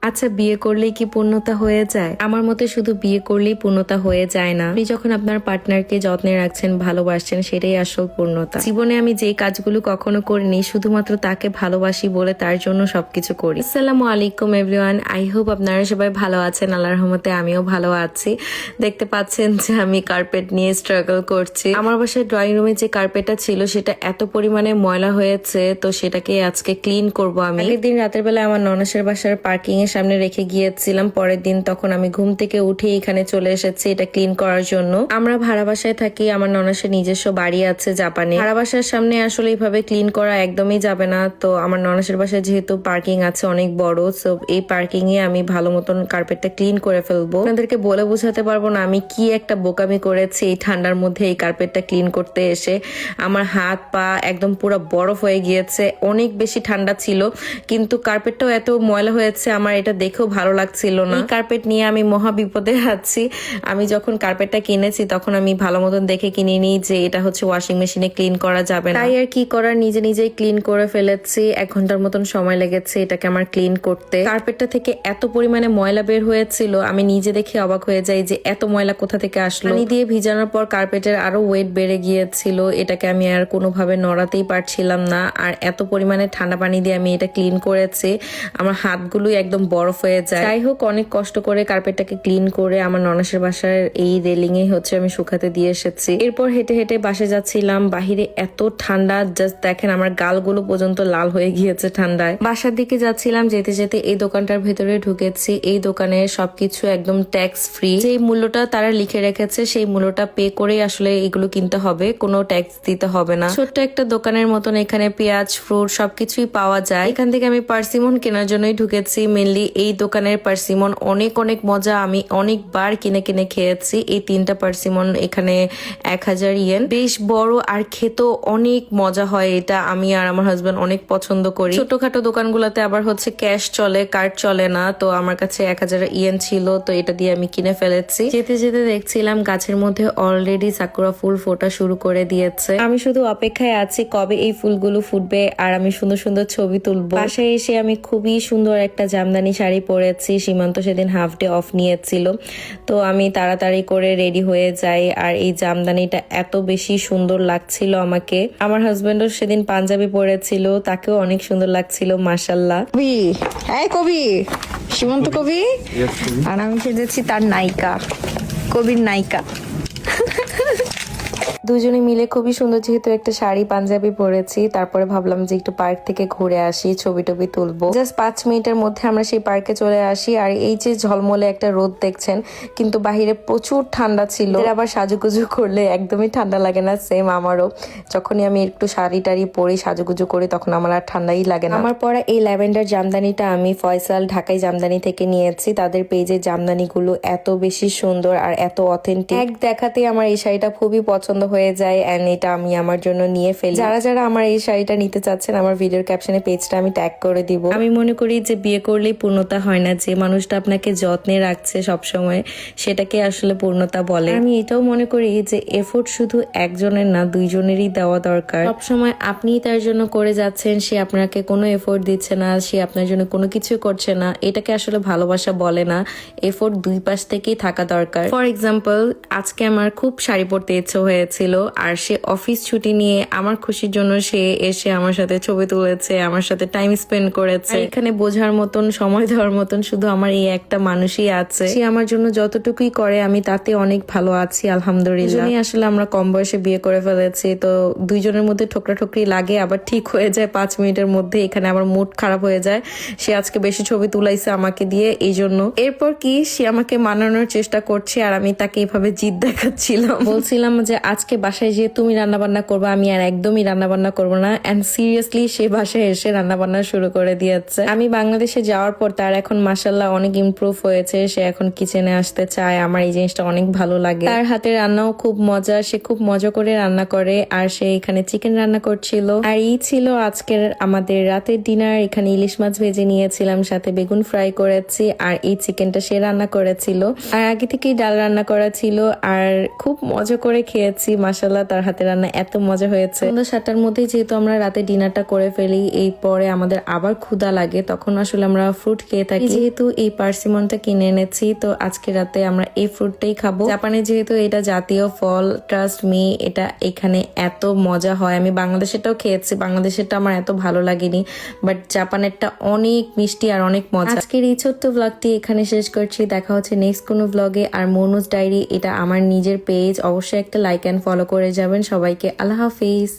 আচ্ছা, বিয়ে করলেই কি পূর্ণতা হয়ে যায়? আমার মতে শুধু বিয়ে করলেই পূর্ণতা হয়ে যায় না। আপনি যখন আপনার পার্টনারকে যত্নে রাখছেন, ভালোবাসছেন, সেটাই আসল পূর্ণতা। জীবনে আমি যে কাজগুলো কখনো করিনি, শুধুমাত্র তাকে ভালোবাসি বলে তার জন্য সবকিছু করি। আসসালামু আলাইকুম এভরিওয়ান, আই হোপ আপনারা সবাই ভালো আছেন। আল্লাহর রহমতে আমিও ভালো আছি। দেখতে পাচ্ছেন যে আমি কার্পেট নিয়ে স্ট্রাগল করছি। আমার বাসায় ড্রয়িং রুমে যে কার্পেটটা ছিল সেটা এত পরিমাণে ময়লা হয়েছে, তো সেটাকে আজকে ক্লিন করব আমি। আগের দিন রাতের বেলা আমার ননসের বাসার পার্কিং এর সামনে রেখে গিয়েছিলাম। পরের দিন তখন আমি ঘুম থেকে উঠে এখানে চলে এসেছি এটা ক্লিন করার জন্য। আমরা ভাড়া বাসায় থাকি, আমার ননসের নিজস্ব বাড়ি আছে জাপানে। ভাড়া বাসার সামনে আসলে এইভাবে ক্লিন করা একদমই যাবে না। তো আমার ননসের বাসায় যেহেতু পার্কিং আছে অনেক বড়, সো এই পার্কিং এ আমি ভালো মতন কার্পেটটা ক্লিন করে ফেলবো। আপনাদেরকে বলে বোঝাতে পারবো না আমি কি একটা বোকামি করেছি এই ঠান্ডার মধ্যে এই কার্পেটটা ক্লিন করতে এসে। আমার হাত পা একদম পুরো বরফ হয়ে গিয়েছে, অনেক বেশি ঠান্ডা ছিল, কিন্তু কার্পেটটাও এত ময়লা হয়েছে আমার এটা দেখেও ভালো লাগছিল না। এই কার্পেট নিয়ে আমি মহা বিপদে আছি। আমি যখন কার্পেটটা কিনেছি তখন আমি ভালো মতন দেখে কিনিনি যে এটা হচ্ছে ওয়াশিং মেশিনে ক্লিন করা যাবে না, তাই আর কি করার, নিজে নিজেই ক্লিন করে ফেলেছি। 1 ঘন্টার মতন সময় লেগেছে এটাকে আমার ক্লিন করতে। কার্পেটটা থেকে এত পরিমাণে ময়লা বের হয়েছিল, আমি নিজে দেখে অবাক হয়ে যাই যে এত ময়লা কোথা থেকে আসলো। পানি দিয়ে ভিজানোর পর কার্পেটের আরো ওয়েট বেড়ে গিয়েছিল, এটাকে আমি আর কোনোভাবে নড়াতেই পারছিলাম না। আর এত পরিমাণে ঠান্ডা পানি দিয়ে আমি এটা ক্লিন করেছি, আমার হাতগুলোই একদম বরফ হয়ে যায়। যাই হোক, অনেক কষ্ট করে কার্পেটটাকে ক্লিন করে আমার ননসের বাসার এই রেলিং এ হচ্ছে আমি শুকাতে দিয়ে এসেছি। এরপর হেঁটে হেঁটে বাসে যাচ্ছিলাম, বাহিরে এত ঠান্ডা, জাস্ট দেখেন আমার গালগুলো পর্যন্ত লাল হয়ে গিয়েছে ঠান্ডায়। বাসার দিকে যাচ্ছিলাম, যেতে যেতে এই দোকানটার ভেতরে ঢুকেছি। এই দোকানে সবকিছু একদম ট্যাক্স ফ্রি, যে মূল্যটা তারা লিখে রেখেছে সেই মূল্যটা পে করে আসলে এগুলো কিনতে হবে, কোনো ট্যাক্স দিতে হবে না। ছোট্ট একটা দোকানের মতন এখানে পেঁয়াজ, ফ্রুট সবকিছুই পাওয়া যায়। এখান থেকে আমি পার্সিমন কেনার জন্যই ঢুকেছি। মেনলি এই দোকানের পার্সিমন অনেক অনেক মজা, আমি অনেকবার কিনে কিনে খেয়েছি। এই 3টা পার্সিমন এখানে 1000 ইয়েন, বেশ বড় আর খেতেও অনেক মজা হয়। এটা আমি আর আমার হাজবেন্ড অনেক পছন্দ করি। ছোটখাটো দোকানগুলোতে আবার হচ্ছে ক্যাশ চলে, কার্ড চলে না, তো আমার কাছে 1000 ইয়েন ছিল, তো এটা দিয়ে আমি কিনে ফেলেছি। যেতে যেতে দেখছিলাম গাছের মধ্যে অলরেডি সাকুরা ফুল ফোটা শুরু করে দিয়েছে। আমি শুধু অপেক্ষায় আছি কবে এই ফুলগুলো ফুটবে আর আমি সুন্দর সুন্দর ছবি তুলবো। বাসায় এসে আমি খুবই সুন্দর একটা জামদানি শাড়ি পরেছি। সীমান্ত সেদিন হাফ ডে অফ নিয়েছিল, তো আমি তাড়াতাড়ি করে রেডি হয়ে যাই। আর এই জামদানিটা এত বেশি সুন্দর লাগছিল আমাকে। আমার হাজবেন্ডও সেদিন পাঞ্জাবি পরেছিল, তাকেও অনেক সুন্দর লাগছিল মাশাল্লাহ। কবি, এই কবি, সীমন্ত কবি, আর আমি সেজেছি তার নায়িকা, কবির নায়িকা। দুজনে মিলে খুবই সুন্দর, যেহেতু একটা শাড়ি পাঞ্জাবি পরেছি। তারপরে ভাবলাম যে একটু পার্ক থেকে ঘুরে আসি, ছবি টবি তুলবো। জাস্ট 5 মিনিটের মধ্যে আমরা সেই পার্কে চলে আসি। আর এই যে ঝলমলে একটা রোদ দেখছেন, কিন্তু বাহিরে প্রচুর ঠান্ডা ছিল। আবার সাজুগুজু করলে একদমই ঠান্ডা লাগে না, সেম আমারও। যখনই আমি একটু শাড়ি টাড়ি পরি, সাজুগুজু করি, তখন আমার আর ঠান্ডাই লাগে না। আমার পরা এই ল্যাভেন্ডার জামদানিটা আমি ফয়সাল ঢাকাই জামদানি থেকে নিয়েছি। তাদের পেজে জামদানিগুলো এত বেশি সুন্দর আর এত অথেন্টিক, এক দেখাতে আমার এই শাড়িটা খুবই পছন্দ হয়ে যায়, এন্ড এটা আমি আমার জন্য নিয়ে ফেলি। যারা যারা আমার এই শাড়িটা নিতে চাচ্ছেন, আমার ভিডিওর ক্যাপশনে পেজটা আমি ট্যাগ করে দিব। আমি মনে করি যে বিয়ে করলেই পূর্ণতা হয় না, যে মানুষটা আপনাকে যত্নে রাখছে সবসময়, সেটাকে আসলে পূর্ণতা বলে। আমি এটাও মনে করি যে এফোর্ট শুধু একজনের না, দুইজনেরই দেওয়া দরকার। সবসময় আপনি তার জন্য করে যাচ্ছেন, সে আপনাকে কোনো এফোর্ট দিচ্ছে না, সে আপনার জন্য কোনো কিছু করছে না, এটাকে আসলে ভালোবাসা বলে না। এফোর্ট দুই পাশ থেকেই থাকা দরকার। ফর এক্সাম্পল, আজকে আমার খুব শাড়ি পরতে ইচ্ছে হয়েছিল, আর সে অফিস ছুটি নিয়ে আমার খুশির জন্য সে এসে আমার সাথে ছবি তুলেছে, আমার সাথে টাইম স্পেন্ড করেছে। এখানে বোঝার মতন, সময় দেওয়ার মতন শুধু আমার এই একটা মানুষই আছে। সে আমার জন্য যতটুকুই করে আমি তাতে অনেক ভালো আছি আলহামদুলিল্লাহ। আসলে আমরা কম বয়সে বিয়ে করে ফেলেছি, তো দুইজনের মধ্যে ঠোকরা ঠোকরি লাগে, আবার ঠিক হয়ে যায় 5 মিনিটের মধ্যে। এখানে আবার মুড খারাপ হয়ে যায়, সে আজকে বেশি ছবি তুলাইছে আমাকে দিয়ে, এই জন্য। এরপর কি সে আমাকে মানানোর চেষ্টা করছে আর আমি তাকে এভাবে জিদ দেখাচ্ছিলাম, বলছিলাম যে আজকে বাসায় যে তুমি রান্না বান্না করবে, আমি আর একদমই রান্না বান্না করবো না। এন্ড সিরিয়াসলি সে বাসায় এসে রান্না বান্না শুরু করে দিয়েছে। আমি বাংলাদেশে যাওয়ার পর তার এখন মাশাআল্লাহ অনেক ইমপ্রুভ হয়েছে, সে এখন কিচেনে আসতে চায়। আমার এই জিনিসটা অনেক ভালো লাগে। তার হাতে রান্নাও খুব মজা, সে খুব মজা করে রান্না করে। আর সে এখানে চিকেন রান্না করছিল। আর এই ছিল আজকের আমাদের রাতের ডিনার। এখানে ইলিশ মাছ ভেজে নিয়েছিলাম, সাথে বেগুন ফ্রাই করেছি, আর এই চিকেনটা সে রান্না করেছিল। আর আগে থেকেই ডাল রান্না করা ছিল, আর খুব মজা করে খেয়েছি মাশাআল্লাহ তার হাতে রান্না এত মজা হয়েছে। সন্ধ্যা 7টার মধ্যেই যেহেতু আমরা রাতে ডিনারটা করে ফেলি, এই পরে আমাদের আবার ক্ষুধা লাগে, তখন আসলে আমরা ফ্রুট খেয়ে থাকি। যেহেতু এই পার্সিমনটা কিনে এনেছি, তো আজকে রাতে আমরা এই ফ্রুটটাই খাবো। জাপানে যেহেতু এটা জাতীয় ফল, ট্রাস্ট মি, এটা এখানে এত মজা হয়। আমি বাংলাদেশেরটাও খেয়েছি, বাংলাদেশেরটা আমার এত ভালো লাগেনি, বাট জাপানেরটা অনেক মিষ্টি আর অনেক মজা। আজকের এই ছোট্ট ব্লগটি এখানে শেষ করছি। দেখা হচ্ছে নেক্সট কোনো ব্লগে। আর মনুজ ডায়েরি এটা আমার নিজের পেজ, অবশ্যই একটা লাইক এন্ড ফলো করে যাবেন। সবাইকে আল্লাহ হাফিজ।